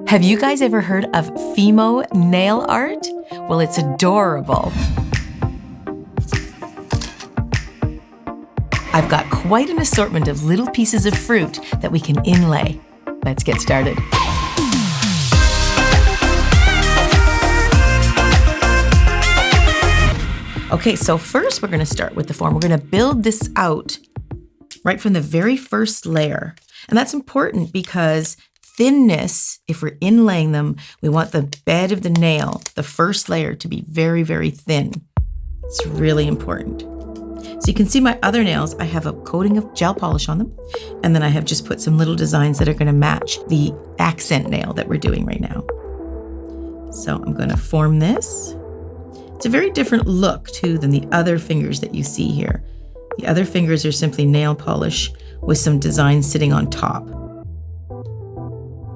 Have you guys ever heard of FIMO nail art? Well, it's adorable. I've got quite an assortment of little pieces of fruit that we can inlay. Let's get started. Okay, so first we're gonna start with the form. We're gonna build this out right from the very first layer. And that's important because thinness, if we're inlaying them, we want the bed of the nail, the first layer, to be very, very thin. It's really important. So you can see my other nails, I have a coating of gel polish on them, and then I have just put some little designs that are gonna match the accent nail that we're doing right now. So I'm gonna form this. It's a very different look too than the other fingers that you see here. The other fingers are simply nail polish with some designs sitting on top.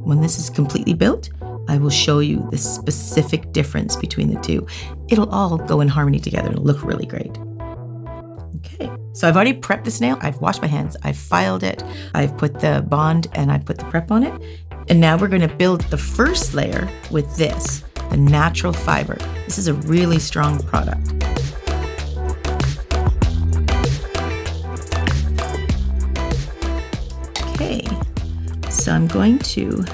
When this is completely built, I will show you the specific difference between the two. It'll all go in harmony together and look really great. Okay, so I've already prepped this nail. I've washed my hands, I've filed it, I've put the bond and I put the prep on it. And now we're gonna build the first layer with this, the natural fiber. This is a really strong product. Okay, so I'm going to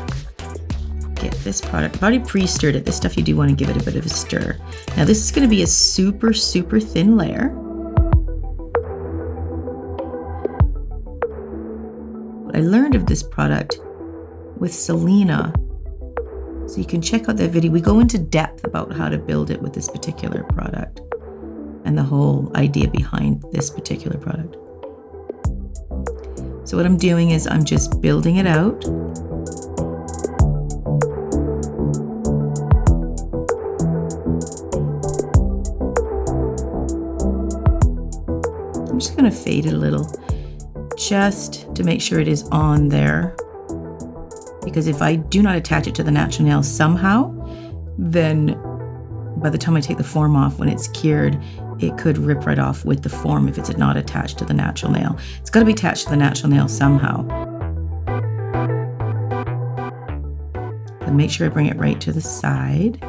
get this product. I've already pre-stirred it. This stuff you do want to give it a bit of a stir. Now this is going to be a super, super thin layer. What I learned of this product with Selena, so you can check out that video. We go into depth about how to build it with this particular product and the whole idea behind this particular product. So what I'm doing is I'm just building it out. I'm just gonna fade it a little, just to make sure it is on there. Because if I do not attach it to the natural nail somehow, then by the time I take the form off, when it's cured, it could rip right off with the form if it's not attached to the natural nail. It's got to be attached to the natural nail somehow. And make sure I bring it right to the side.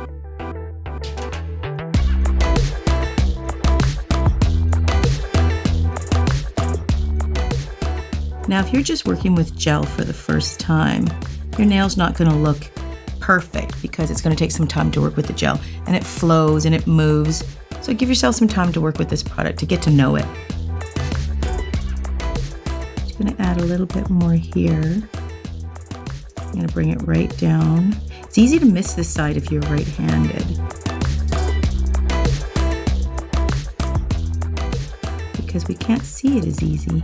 Now, if you're just working with gel for the first time, your nail's not going to look perfect because it's going to take some time to work with the gel, and it flows and it moves. So give yourself some time to work with this product to get to know it. Just going to add a little bit more here. I'm going to bring it right down. It's easy to miss this side if you're right-handed, because we can't see it as easy.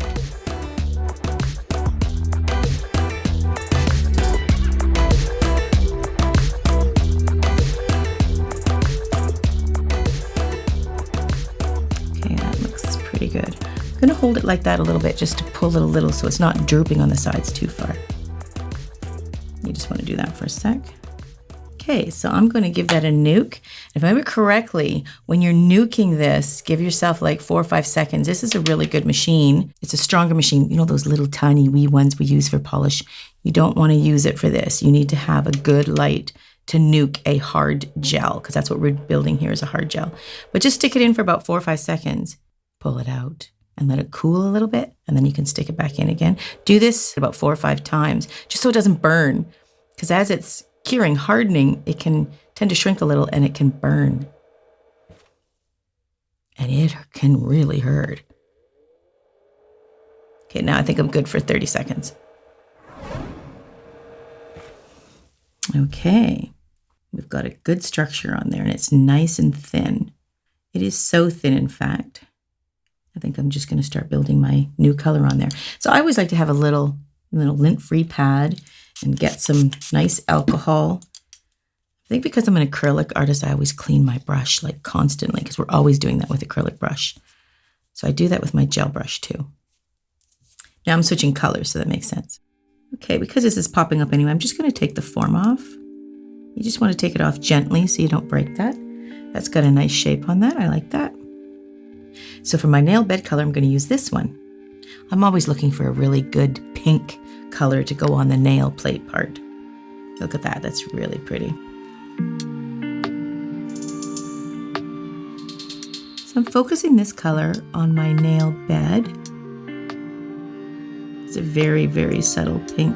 Good. I'm going to hold it like that a little bit just to pull it a little so it's not drooping on the sides too far. You just want to do that for a sec. Okay, so I'm going to give that a nuke. If I remember correctly, when you're nuking this, give yourself like 4 or 5 seconds. This is a really good machine. It's a stronger machine. You know those little tiny wee ones we use for polish? You don't want to use it for this. You need to have a good light to nuke a hard gel, because that's what we're building here, is a hard gel. But just stick it in for about 4 or 5 seconds. Pull it out and let it cool a little bit, and then you can stick it back in again. Do this about 4 or 5 times, just so it doesn't burn, because as it's curing, hardening, it can tend to shrink a little and it can burn. And it can really hurt. Okay, now I think I'm good for 30 seconds. Okay, we've got a good structure on there, and it's nice and thin. It is so thin, in fact. I think I'm just going to start building my new color on there. So I always like to have a little lint-free pad and get some nice alcohol. I think because I'm an acrylic artist, I always clean my brush like constantly, because we're always doing that with acrylic brush. So I do that with my gel brush too. Now I'm switching colors, so that makes sense. Okay, because this is popping up anyway, I'm just going to take the form off. You just want to take it off gently so you don't break that. That's got a nice shape on that. I like that. So for my nail bed color, I'm going to use this one. I'm always looking for a really good pink color to go on the nail plate part. Look at that, that's really pretty. So I'm focusing this color on my nail bed. It's a very, very subtle pink.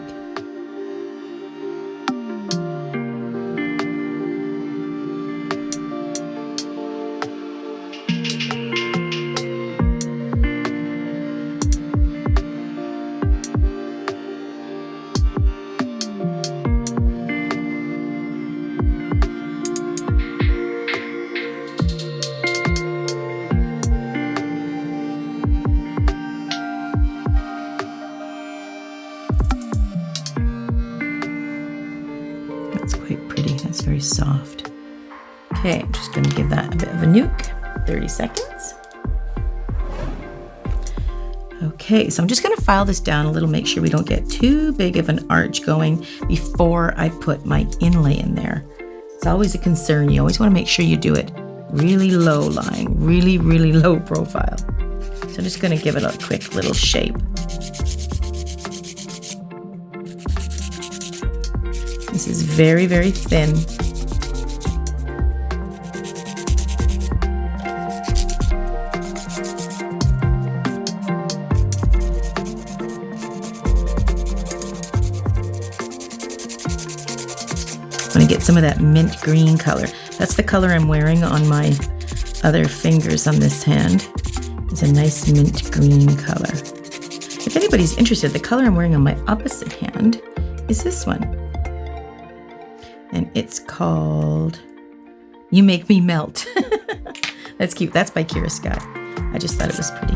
It's very soft. Okay, I'm just going to give that a bit of a nuke. 30 seconds. Okay, so I'm just going to file this down a little, make sure we don't get too big of an arch going before I put my inlay in there. It's always a concern. You always want to make sure you do it really low lying, really, really low profile. So I'm just going to give it a quick little shape. This is very, very thin. I'm going to get some of that mint green color. That's the color I'm wearing on my other fingers on this hand. It's a nice mint green color. If anybody's interested, the color I'm wearing on my opposite hand is this one. And it's called You Make Me Melt. That's cute. That's by Kiara Sky. I just thought it was pretty.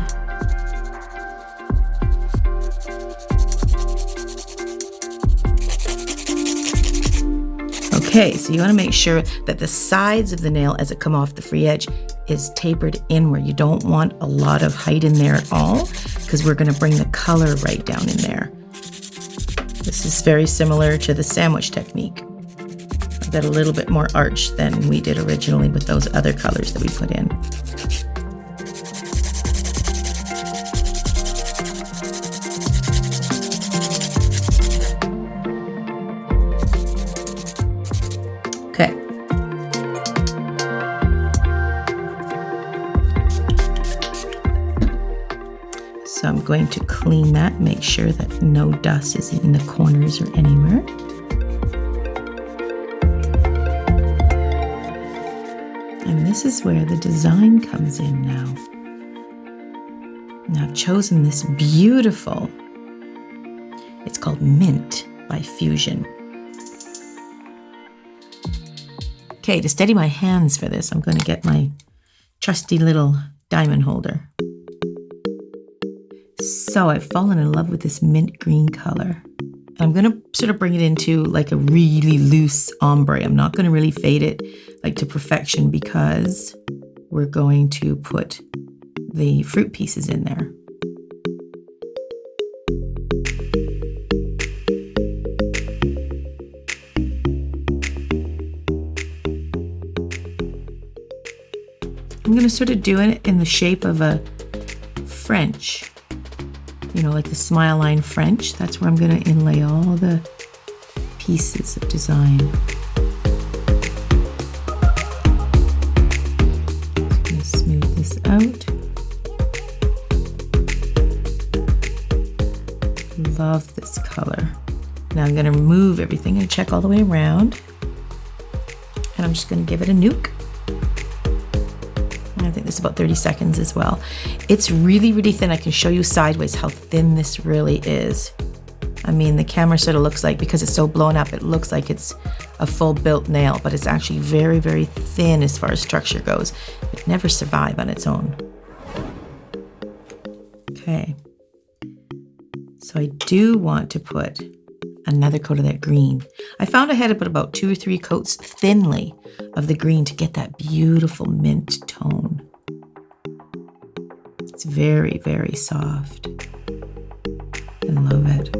Okay, so you want to make sure that the sides of the nail as it come off the free edge is tapered inward. You don't want a lot of height in there at all because we're going to bring the color right down in there. This is very similar to the sandwich technique. Got a little bit more arch than we did originally with those other colors that we put in. Okay. So I'm going to clean that, make sure that no dust is in the corners or anywhere. And this is where the design comes in now. And I've chosen this beautiful, it's called Mint by Fuzion. Okay, to steady my hands for this, I'm going to get my trusty little diamond holder. So I've fallen in love with this mint green color. I'm going to sort of bring it into like a really loose ombre. I'm not going to really fade it like to perfection because we're going to put the fruit pieces in there. I'm going to sort of do it in the shape of a French. You know, like the smile line French. That's where I'm going to inlay all the pieces of design. Just going to smooth this out. Love this color. Now I'm going to remove everything and check all the way around. And I'm just going to give it a nuke. I think this is about 30 seconds as well. It's really, really thin. I can show you sideways how thin this really is. I mean, the camera sort of looks like, because it's so blown up, it looks like it's a full built nail, but it's actually very, very thin as far as structure goes. It'd never survive on its own. Okay. So I do want to put another coat of that green. I found I had to put about 2 or 3 coats thinly of the green to get that beautiful mint tone. It's very, very soft. I love it.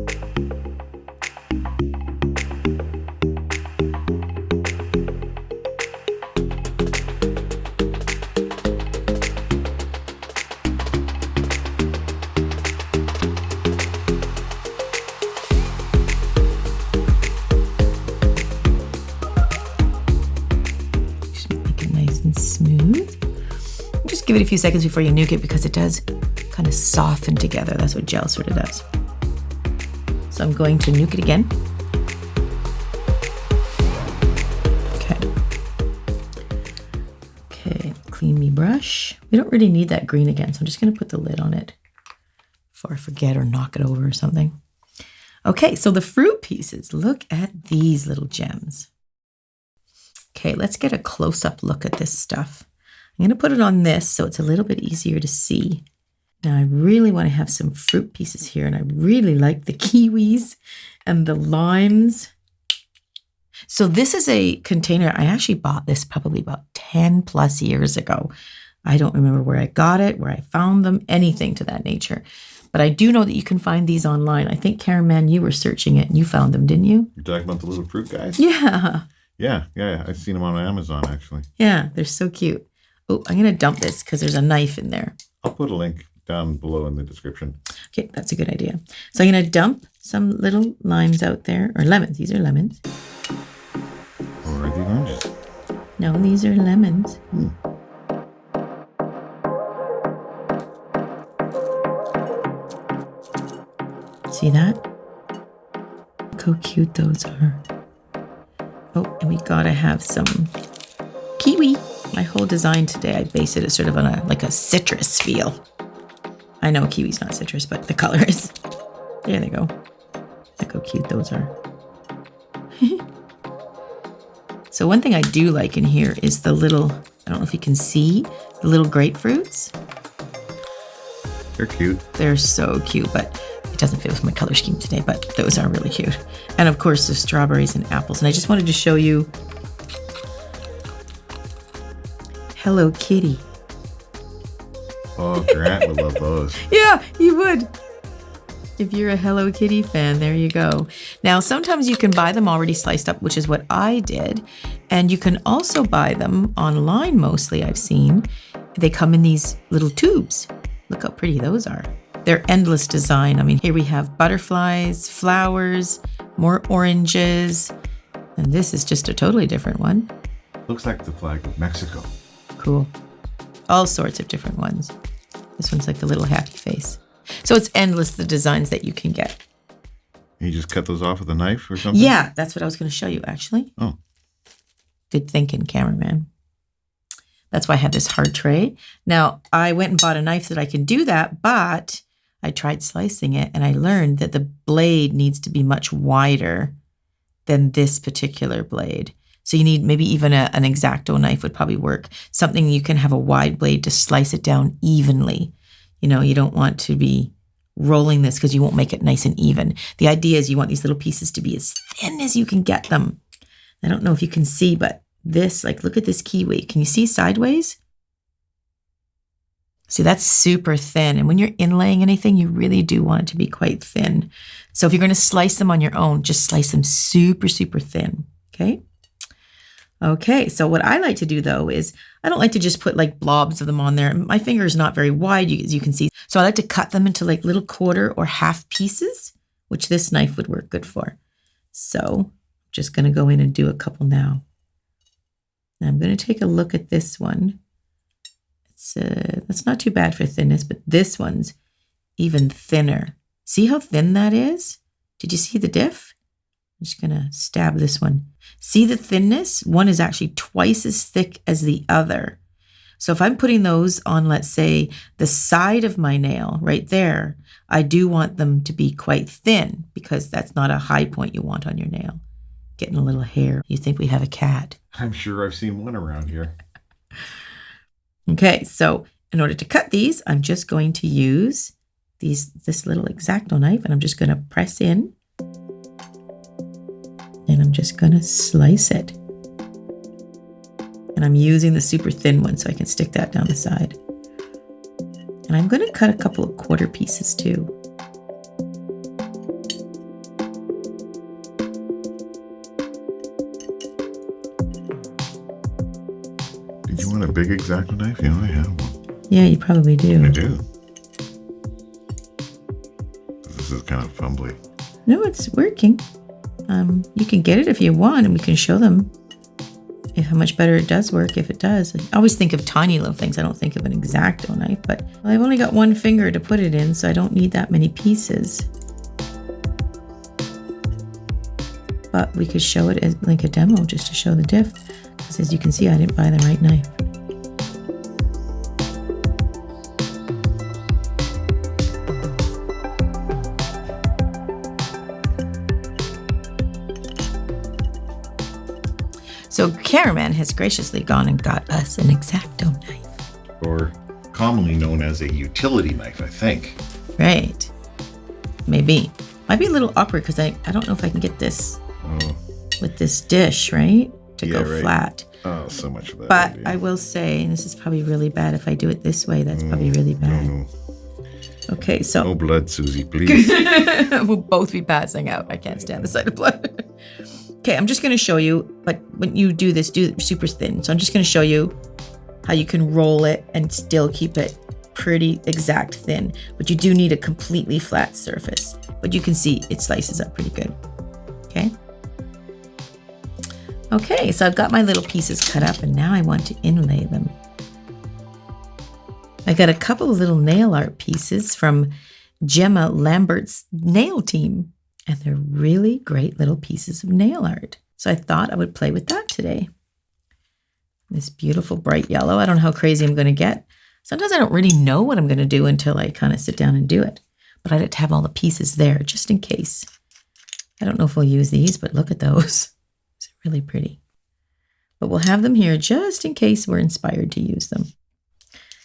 smooth. Just give it a few seconds before you nuke it because it does kind of soften together. That's what gel sort of does. So I'm going to nuke it again. Okay, clean me brush. We don't really need that green again, so I'm just gonna put the lid on it before I forget or knock it over or something. Okay, so the fruit pieces, look at these little gems. Okay, let's get a close-up look at this stuff. I'm gonna put it on this so it's a little bit easier to see. Now I really wanna have some fruit pieces here, and I really like the kiwis and the limes. So this is a container. I actually bought this probably about 10 plus years ago. I don't remember where I got it, where I found them, anything to that nature. But I do know that you can find these online. I think, Karen, you were searching it and you found them, didn't you? You're talking about the little fruit guys? Yeah. Yeah. I've seen them on Amazon, actually. Yeah, they're so cute. Oh, I'm going to dump this because there's a knife in there. I'll put a link down below in the description. Okay, that's a good idea. So I'm going to dump some little limes out there, or lemons. These are lemons. Or are they oranges? No, these are lemons. See that? Look how cute those are. Oh, and we gotta have some kiwi. My whole design today, I base it as sort of on a citrus feel. I know kiwi's not citrus, but the color is. There they go. Look how cute those are. So one thing I do like in here is the little, I don't know if you can see, the little grapefruits. They're cute. They're so cute, but it doesn't fit with my color scheme today, but those are really cute. And of course the strawberries and apples. And I just wanted to show you Hello Kitty. Oh, Grant would love those. Yeah, he would. If you're a Hello Kitty fan, there you go. Now, sometimes you can buy them already sliced up, which is what I did. And you can also buy them online, mostly I've seen. They come in these little tubes. Look how pretty those are. They're endless design. I mean, here we have butterflies, flowers, more oranges. And this is just a totally different one. Looks like the flag of Mexico. Cool. All sorts of different ones. This one's like a little happy face. So it's endless, the designs that you can get. You just cut those off with a knife or something? Yeah, that's what I was going to show you, actually. Oh. Good thinking, cameraman. That's why I had this hard tray. Now, I went and bought a knife that I can do that, but I tried slicing it, and I learned that the blade needs to be much wider than this particular blade. So you need maybe even an X-Acto knife would probably work. Something you can have a wide blade to slice it down evenly. You know, you don't want to be rolling this because you won't make it nice and even. The idea is you want these little pieces to be as thin as you can get them. I don't know if you can see, but this, like, look at this kiwi. Can you see sideways? See, that's super thin. And when you're inlaying anything, you really do want it to be quite thin. So if you're going to slice them on your own, just slice them super, super thin. Okay. Okay, so what I like to do, though, is I don't like to just put like blobs of them on there. My finger is not very wide, as you can see. So I like to cut them into like little quarter or half pieces, which this knife would work good for. So I'm just going to go in and do a couple now. Now I'm going to take a look at this one. That's not too bad for thinness, but this one's even thinner. See how thin that is? Did you see the diff? I'm just going to stab this one. See the thinness? One is actually twice as thick as the other. So if I'm putting those on, let's say, the side of my nail right there, I do want them to be quite thin because that's not a high point you want on your nail. Getting a little hair. You think we have a cat? I'm sure I've seen one around here. Okay, so in order to cut these, I'm just going to use this little X-Acto knife, and I'm just going to press in. And I'm just going to slice it. And I'm using the super thin one so I can stick that down the side. And I'm going to cut a couple of quarter pieces too. Did you want a big X-Acto knife? You know, I have one. Yeah, you probably do. I do. This is kind of fumbly. No, it's working. You can get it if you want, and we can show them. how much better it does work if it does. I always think of tiny little things. I don't think of an X-Acto knife, but I've only got one finger to put it in, so I don't need that many pieces. But we could show it as like a demo just to show the diff, because as you can see, I didn't buy the right knife. So Caraman has graciously gone and got us an X-Acto knife. Or commonly known as a utility knife, I think. Right. Maybe. Might be a little awkward because I don't know if I can get this with this dish, right? To go flat. Oh, so much of that. But I will say, and this is probably really bad, if I do it this way, that's probably really bad. No. Okay, so... No blood, Suzie, please. We'll both be passing out. I can't stand the sight of blood. Okay, I'm just going to show you, but when you do this, do it super thin. So I'm just going to show you how you can roll it and still keep it pretty exact thin. But you do need a completely flat surface. But you can see it slices up pretty good. Okay? Okay, so I've got my little pieces cut up and now I want to inlay them. I got a couple of little nail art pieces from Gemma Lambert's nail team. And they're really great little pieces of nail art. So I thought I would play with that today. This beautiful bright yellow. I don't know how crazy I'm going to get. Sometimes I don't really know what I'm going to do until I kind of sit down and do it. But I like to have all the pieces there just in case. I don't know if we'll use these, but look at those. It's really pretty. But we'll have them here just in case we're inspired to use them.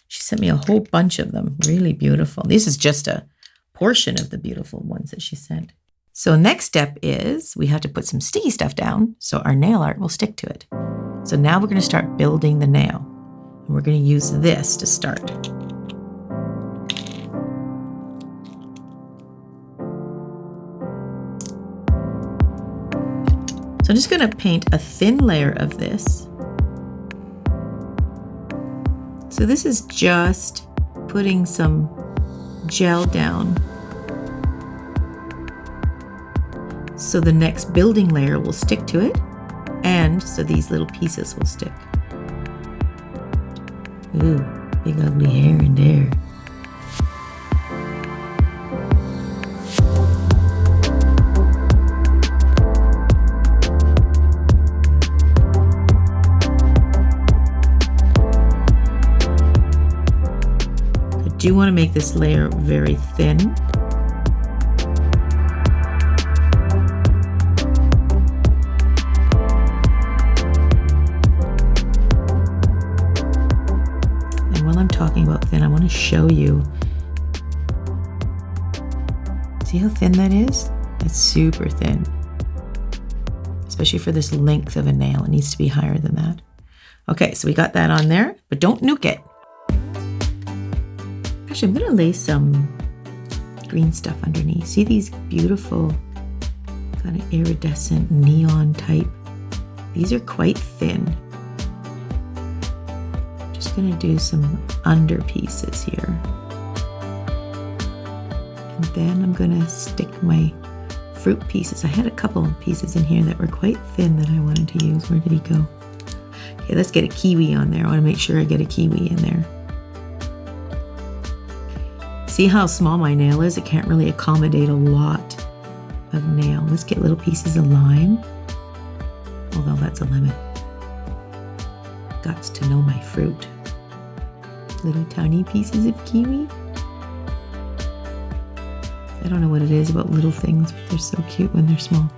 She sent me a whole bunch of them. Really beautiful. This is just a portion of the beautiful ones that she sent. So next step is we have to put some sticky stuff down so our nail art will stick to it. So now we're going to start building the nail. And we're going to use this to start. So I'm just going to paint a thin layer of this. So this is just putting some gel down. So the next building layer will stick to it, and so these little pieces will stick. Ooh, big ugly hair in there. I do want to make this layer very thin. Talking about thin, I want to show you. See how thin that is? It's super thin. Especially for this length of a nail. It needs to be higher than that. Okay, so we got that on there, but don't nuke it. Actually, I'm going to lay some green stuff underneath. See these beautiful kind of iridescent neon type? These are quite thin. Just going to do some under pieces here. And then I'm going to stick my fruit pieces. I had a couple of pieces in here that were quite thin that I wanted to use. Where did he go? Okay, let's get a kiwi on there. I want to make sure I get a kiwi in there. See how small my nail is? It can't really accommodate a lot of nail. Let's get little pieces of lime. Although that's a lemon. Gots to know my fruit. Little tiny pieces of kiwi. I don't know what it is about little things, but they're so cute when they're small.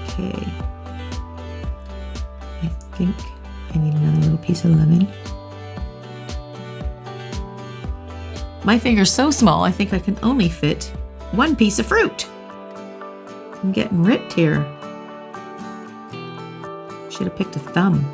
Okay. I think I need another little piece of lemon. My finger's so small, I think I can only fit one piece of fruit. I'm getting ripped here. Should have picked a thumb.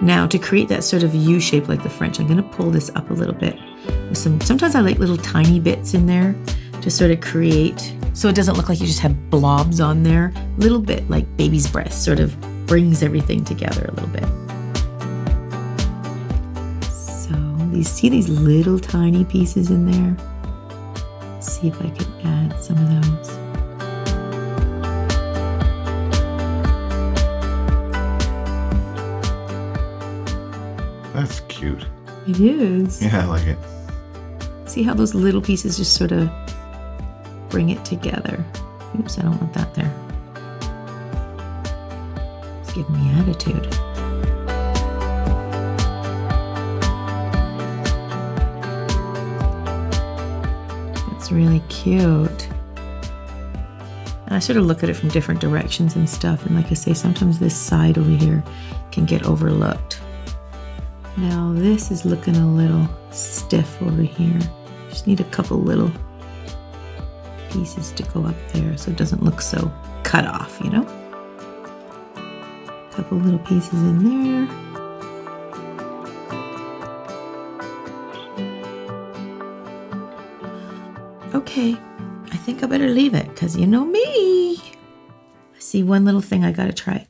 Now to create that sort of U shape like the French, I'm going to pull this up a little bit. With sometimes I like little tiny bits in there to sort of create, so it doesn't look like you just have blobs on there. A little bit like baby's breath, sort of brings everything together a little bit. So you see these little tiny pieces in there? see if I could add some of those. That's cute. It is. Yeah, I like it. See how those little pieces just sort of bring it together. Oops, I don't want that there. It's giving me attitude. It's really cute. And I sort of look at it from different directions and stuff. And like I say, sometimes this side over here can get overlooked. Now this is looking a little stiff over here. Just need a couple little pieces to go up there so it doesn't look so cut off, you know? A couple little pieces in there. Okay, I think I better leave it because you know me. I see one little thing I gotta try.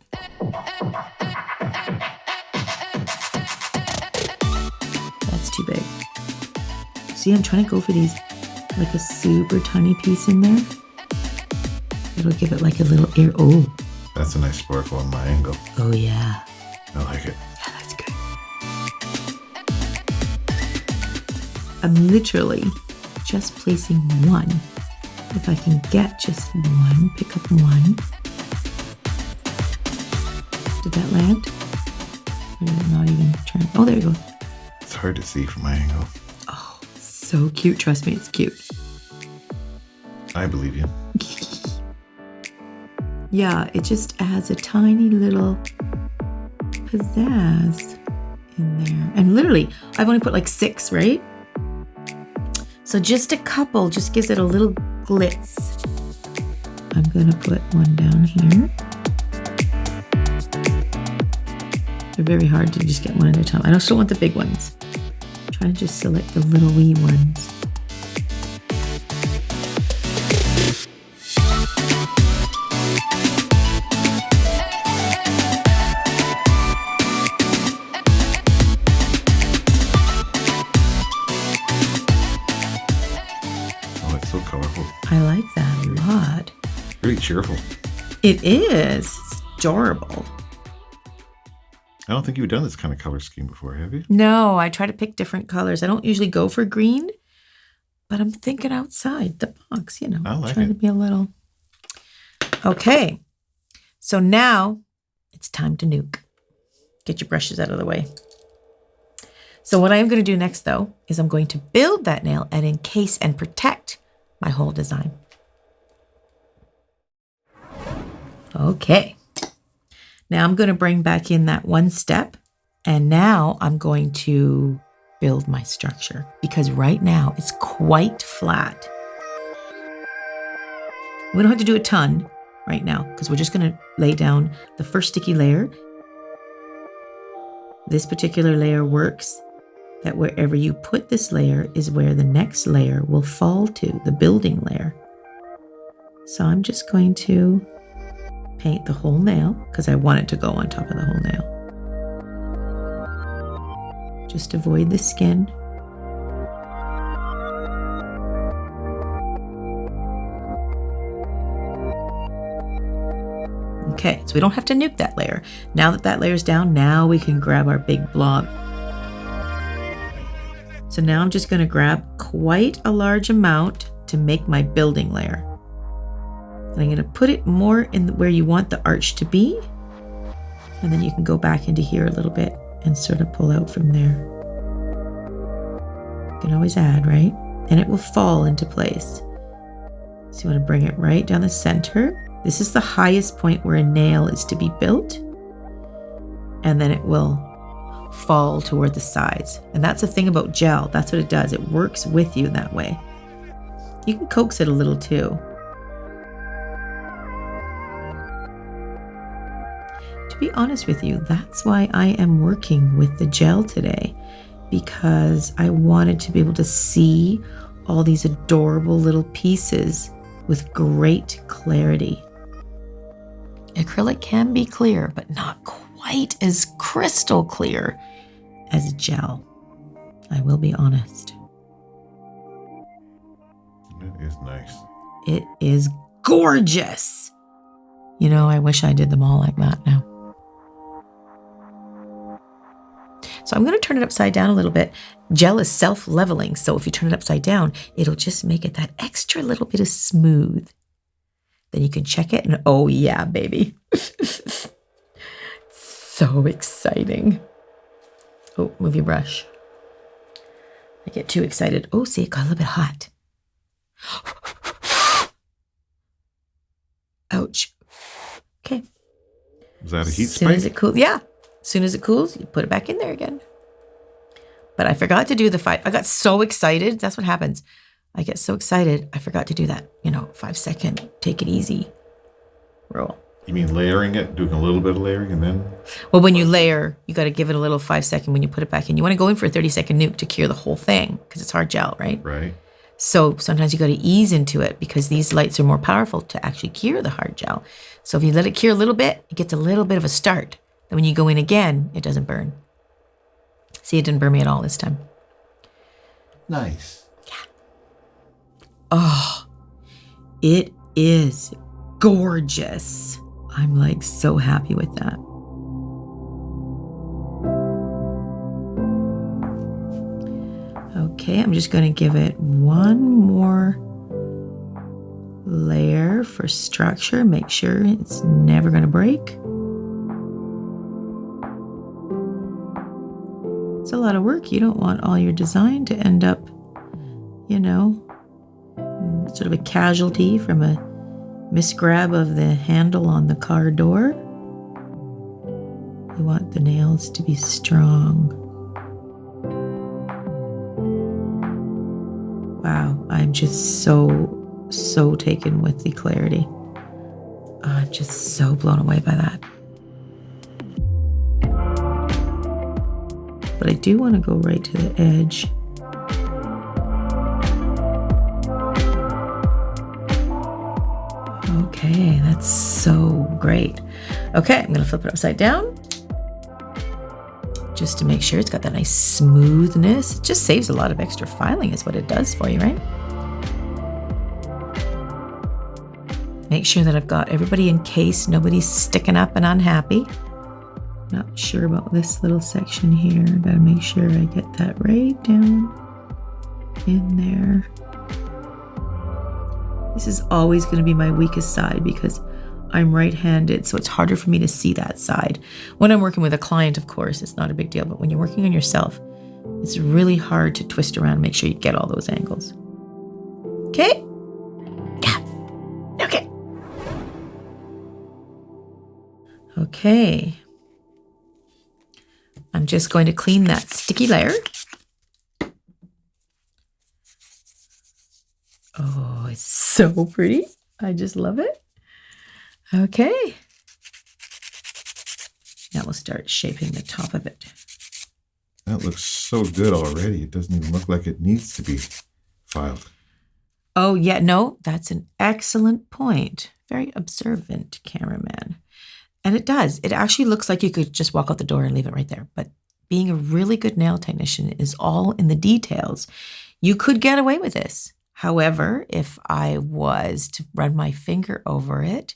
That's too big. See, I'm trying to go for these, like a super tiny piece in there. It'll give it like a little air. Oh. That's a nice sparkle on my angle. Oh yeah. I like it. Yeah, that's good. I'm literally just placing one. If I can get just one, pick up one. Did that land? Or did it not even turn? Oh, there you go. It's hard to see from my angle. Oh, so cute. Trust me, it's cute. I believe you. Yeah, it just adds a tiny little pizzazz in there. And literally, I've only put like 6, right? So just a couple just gives it a little glitz. I'm gonna put one down here. They're very hard to just get one at a time. I also want the big ones. I'm trying to just select the little wee ones. So colorful. I like that a lot. Really cheerful. It is. It's adorable. I don't think you've done this kind of color scheme before, have you? No, I try to pick different colors. I don't usually go for green, but I'm thinking outside the box, you know. I like trying to be a little. Okay. So now it's time to nuke. Get your brushes out of the way. So what I am going to do next, though, is I'm going to build that nail and encase and protect my whole design. Okay. Now I'm going to bring back in that one step, and now I'm going to build my structure because right now it's quite flat. We don't have to do a ton right now because we're just going to lay down the first sticky layer. This particular layer works that wherever you put this layer is where the next layer will fall to, the building layer. So I'm just going to paint the whole nail because I want it to go on top of the whole nail. Just avoid the skin. Okay, so we don't have to nuke that layer. Now that that layer's down, now we can grab our big blob. So now I'm just going to grab quite a large amount to make my building layer. And I'm going to put it more in where you want the arch to be. And then you can go back into here a little bit and sort of pull out from there. You can always add, right? And it will fall into place. So you want to bring it right down the center. This is the highest point where a nail is to be built. And then it will fall toward the sides. And that's the thing about gel. That's what it does. It works with you that way. You can coax it a little too. To be honest with you, that's why I am working with the gel today, because I wanted to be able to see all these adorable little pieces with great clarity. Acrylic can be clear, but not quite as crystal clear as gel. I will be honest. It is nice. It is gorgeous. You know, I wish I did them all like that now. So I'm going to turn it upside down a little bit. Gel is self-leveling, so if you turn it upside down, it'll just make it that extra little bit of smooth. Then you can check it and oh yeah, baby. So exciting. Oh, move your brush. I get too excited. Oh, see, it got a little bit hot. Ouch. Okay. Is that a heat spike? As soon as it cools, yeah. As soon as it cools, you put it back in there again. But I forgot to do the 5. I got so excited. That's what happens. I get so excited. I forgot to do that, 5-second, take it easy roll. You mean layering it, doing a little bit of layering and then? Well, when you layer, you got to give it a little 5-second when you put it back in. You want to go in for a 30-second nuke to cure the whole thing because it's hard gel, right? Right. So sometimes you got to ease into it because these lights are more powerful to actually cure the hard gel. So if you let it cure a little bit, it gets a little bit of a start. Then when you go in again, it doesn't burn. See, it didn't burn me at all this time. Nice. Yeah. Oh, it is gorgeous. I'm like so happy with that. Okay, I'm just going to give it one more layer for structure. Make sure it's never going to break. It's a lot of work. You don't want all your design to end up, sort of a casualty from a misgrab of the handle on the car door. You want the nails to be strong. Wow, I'm just so taken with the clarity. I'm just so blown away by that. But I do want to go right to the edge. Okay, that's so great. Okay, I'm going to flip it upside down just to make sure it's got that nice smoothness. It just saves a lot of extra filing is what it does for you, right? Make sure that I've got everybody in case nobody's sticking up and unhappy. Not sure about this little section here. Gotta make sure I get that right down in there. This is always going to be my weakest side because I'm right-handed, so it's harder for me to see that side. When I'm working with a client, of course, it's not a big deal, but when you're working on yourself, it's really hard to twist around and make sure you get all those angles. Okay? Yeah. Okay. Okay. I'm just going to clean that sticky layer. Oh, it's so pretty. I just love it. Okay. Now we'll start shaping the top of it. That looks so good already. It doesn't even look like it needs to be filed. Oh, yeah. No, that's an excellent point. Very observant cameraman. And it does. It actually looks like you could just walk out the door and leave it right there. But being a really good nail technician is all in the details. You could get away with this. However, if I was to run my finger over it,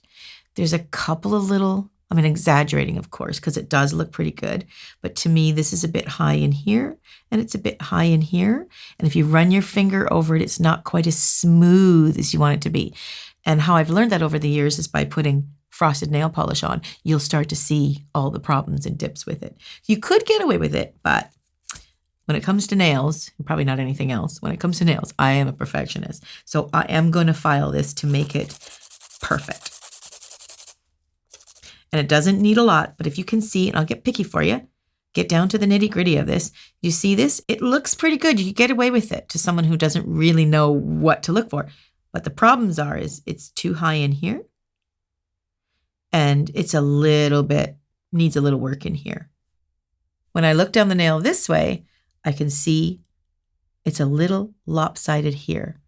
there's a couple of little, I'm exaggerating, of course, because it does look pretty good. But to me, this is a bit high in here, and it's a bit high in here. And if you run your finger over it, it's not quite as smooth as you want it to be. And how I've learned that over the years is by putting frosted nail polish on. You'll start to see all the problems and dips with it. You could get away with it, but when it comes to nails, and probably not anything else, when it comes to nails, I am a perfectionist. So I am going to file this to make it perfect. And it doesn't need a lot, but if you can see, and I'll get picky for you, get down to the nitty gritty of this. You see this? It looks pretty good. You can get away with it to someone who doesn't really know what to look for. But the problems are is it's too high in here. And it's a little bit, needs a little work in here. When I look down the nail this way, I can see it's a little lopsided here.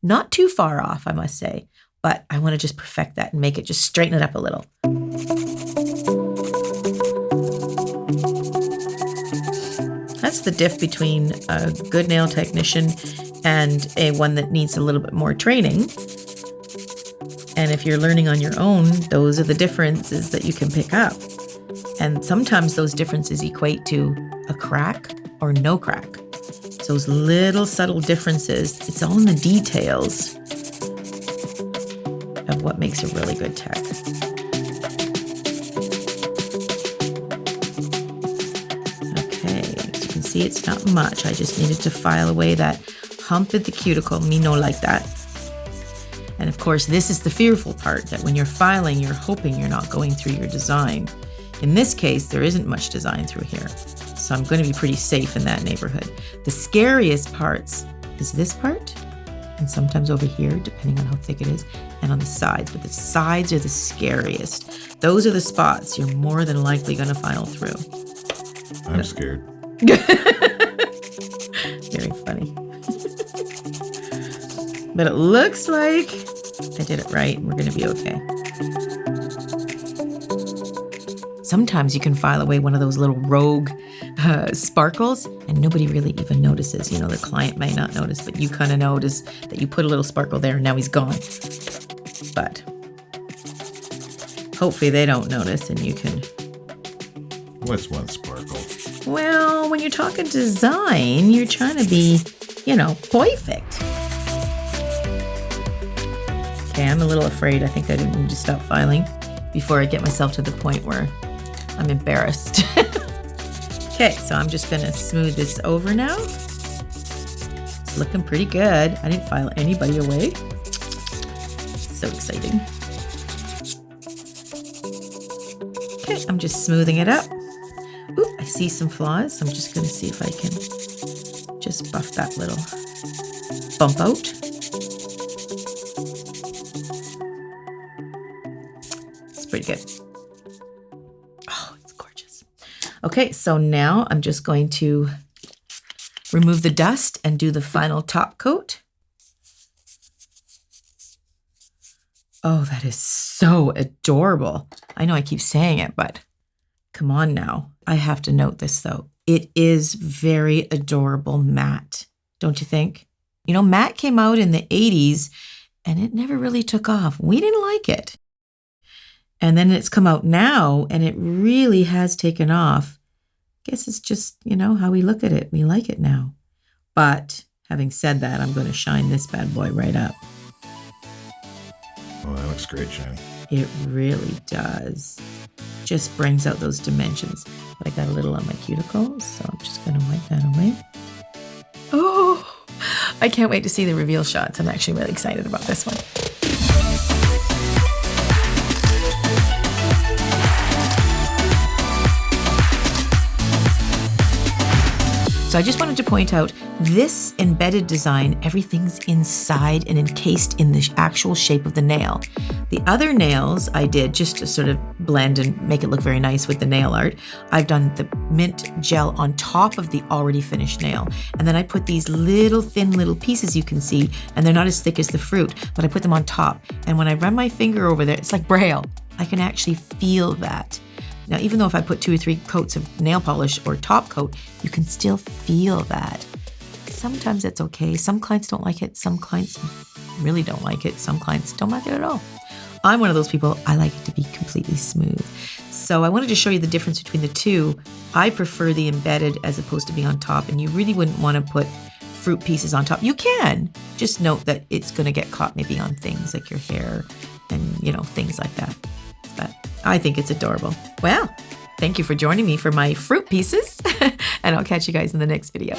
Not too far off, I must say, but I want to just perfect that and make it, just straighten it up a little. That's the diff between a good nail technician and a one that needs a little bit more training. And if you're learning on your own, those are the differences that you can pick up. And sometimes those differences equate to a crack or no crack. So those little subtle differences, it's all in the details of what makes a really good tech. Okay, as you can see, it's not much. I just needed to file away that hump at the cuticle, me no like that. And of course, this is the fearful part, that when you're filing, you're hoping you're not going through your design. In this case, there isn't much design through here, so I'm going to be pretty safe in that neighborhood. The scariest parts is this part, and sometimes over here, depending on how thick it is, and on the sides, but the sides are the scariest. Those are the spots you're more than likely going to file through. I'm scared. Very funny. But it looks like I did it right, and we're going to be okay. Sometimes you can file away one of those little rogue sparkles and nobody really even notices. You know, the client may not notice, but you kind of notice that you put a little sparkle there and now he's gone. But hopefully they don't notice and you can... What's one sparkle? Well, when you're talking design, you're trying to be, you know, perfect. Okay, I'm a little afraid. I think I didn't need to stop filing before I get myself to the point where I'm embarrassed. Okay, so I'm just gonna smooth this over now. It's looking pretty good. I didn't file anybody away. So exciting. Okay, I'm just smoothing it up. Ooh, I see some flaws. So I'm just gonna see if I can just buff that little bump out. It's pretty good. Okay, so now I'm just going to remove the dust and do the final top coat. Oh, that is so adorable. I know I keep saying it, but come on now. I have to note this though. It is very adorable matte, don't you think? You know, matte came out in the 80s and it never really took off. We didn't like it. And then it's come out now and it really has taken off. I guess it's just, you know, how we look at it. We like it now. But having said that, I'm going to shine this bad boy right up. Oh, that looks great, Shiny. It really does. Just brings out those dimensions. But I got a little on my cuticles, so I'm just going to wipe that away. Oh, I can't wait to see the reveal shots. I'm actually really excited about this one. So I just wanted to point out this embedded design, everything's inside and encased in the actual shape of the nail. The other nails I did just to sort of blend and make it look very nice with the nail art. I've done the mint gel on top of the already finished nail. And then I put these little thin little pieces you can see, and they're not as thick as the fruit, but I put them on top. And when I run my finger over there, it's like Braille. I can actually feel that. Now, even though if I put 2 or 3 coats of nail polish or top coat, you can still feel that. Sometimes it's okay. Some clients don't like it. Some clients really don't like it. Some clients don't like it at all. I'm one of those people, I like it to be completely smooth. So I wanted to show you the difference between the two. I prefer the embedded as opposed to being on top, and you really wouldn't want to put fruit pieces on top. You can, just note that it's going to get caught maybe on things like your hair and, you know, things like that. But I think it's adorable. Well, thank you for joining me for my fruit pieces, and I'll catch you guys in the next video.